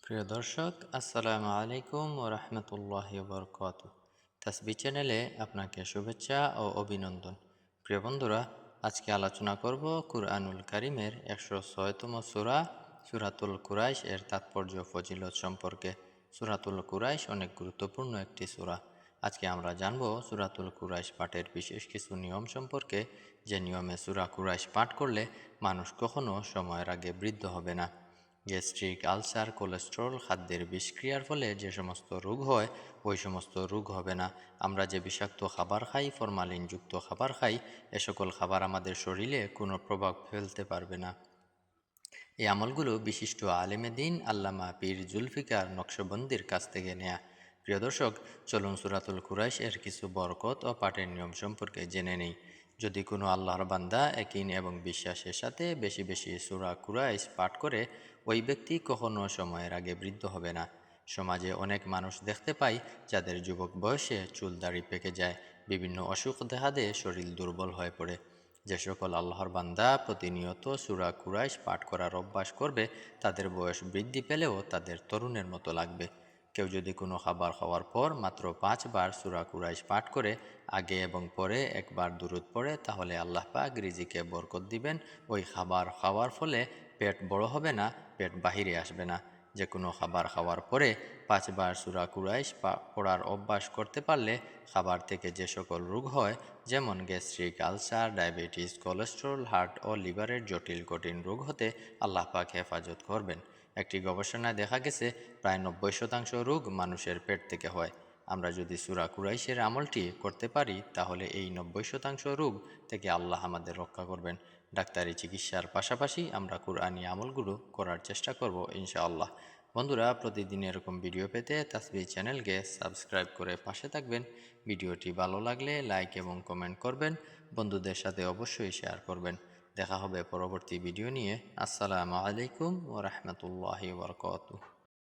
প্রিয় দর্শক, আসসালামু আলাইকুম ওয়া রাহমাতুল্লাহি ওয়া বারাকাতুহু। তাসবিহ চ্যানেলে আপনাকে শুভেচ্ছা ও অভিনন্দন। প্রিয় বন্ধুরা, আজকে আলোচনা করব কুরআনুল কারীমের 106তম সূরা সূরাতুল কুরাইশ এর তাৎপর্য ফজিলত সম্পর্কে। সূরাতুল কুরাইশ অনেক গুরুত্বপূর্ণ একটি সূরা। আজকে আমরা জানব সূরাতুল কুরাইশ পাঠের বিশেষ কিছু নিয়ম সম্পর্কে, যে নিয়মে সূরা কুরাইশ পাঠ করলে মানুষ কখনো সময়ের আগে বৃদ্ধ হবে না। গ্যাস্ট্রিক, আলসার, কোলেস্ট্রল, খাদ্যের বিষক্রিয়ার ফলে যে সমস্ত রোগ হয়, ওই সমস্ত রোগ হবে না। আমরা যে বিষাক্ত খাবার খাই, ফরমালিনযুক্ত খাবার খাই, এ সকল খাবার আমাদের শরীরে কোনো প্রভাব ফেলতে পারবে না। এই আমলগুলো বিশিষ্ট আলেমে দ্বীন আল্লামা পীর জুলফিকার নকশবন্দির কাছ থেকে নেয়া। প্রিয় দর্শক, চলুন সূরাতুল কুরাইশ এর কিছু বরকত ও পাঠের নিয়ম সম্পর্কে জেনে নেই। যদি কোনো আল্লাহর বান্দা ইয়াকিন এবং বিশ্বাসের সাথে বেশি বেশি সূরা কুরাইশ পাঠ করে, ওই ব্যক্তি কখনো সময়ের আগে বৃদ্ধ হবে না। সমাজে অনেক মানুষ দেখতে পাই যাদের যুবক বয়সে চুল দাড়ি পেকে যায়, বিভিন্ন অসুখ দেখা দিয়ে শরীর দুর্বল হয়ে পড়ে। যে সকল আল্লাহর বান্দা প্রতিনিয়ত সূরা কুরাইশ পাঠ করার অভ্যাস করবে, তাদের বয়স বৃদ্ধি পেলেও তাদের তরুণের মতো লাগবে। কেউ যদি কোনো খাবার খাওয়ার পর মাত্র 5 বার সূরা কুরাইশ পাঠ করে, আগে এবং পরে একবার দুরূদ পড়ে, তাহলে আল্লাহ পাক রিজিকে বরকত দিবেন। ওই খাবার খাওয়ার ফলে পেট বড় হবে না, পেট বাহিরে আসবে না। যে কোনো খাবার খাওয়ার পরে 5 বার সূরা কুরাইশ পড়ার অভ্যাস করতে পারলে খাবার থেকে যে সকল রোগ হয়, যেমন gastric, ulcer, diabetes, cholesterol, heart ও লিভারের জটিল কঠিন রোগ হতে আল্লাহ পাক হেফাজত করবেন। একটি গবেষণায় দেখা গেছে প্রায় 90% রোগ মানুষের পেট থেকে হয়। আমরা যদি সূরা কুরাইশের আমলটি করতে পারি, তাহলে এই 90% রোগ থেকে আল্লাহ আমাদের রক্ষা করবেন। ডাক্তারি চিকিৎসার পাশাপাশি আমরা কুরআনি আমলগুলো করার চেষ্টা করব ইনশাআল্লাহ। বন্ধুরা, প্রতিদিন এরকম ভিডিও পেতে তাসবিহ চ্যানেলকে সাবস্ক্রাইব করে পাশে থাকবেন। ভিডিওটি ভালো লাগলে লাইক এবং কমেন্ট করবেন। বন্ধুদের সাথে অবশ্যই শেয়ার করবেন। দেখা হবে পরবর্তী ভিডিও নিয়ে। আসসালামু আলাইকুম ওয়া রাহমাতুল্লাহি ওয়া বারাকাতুহু।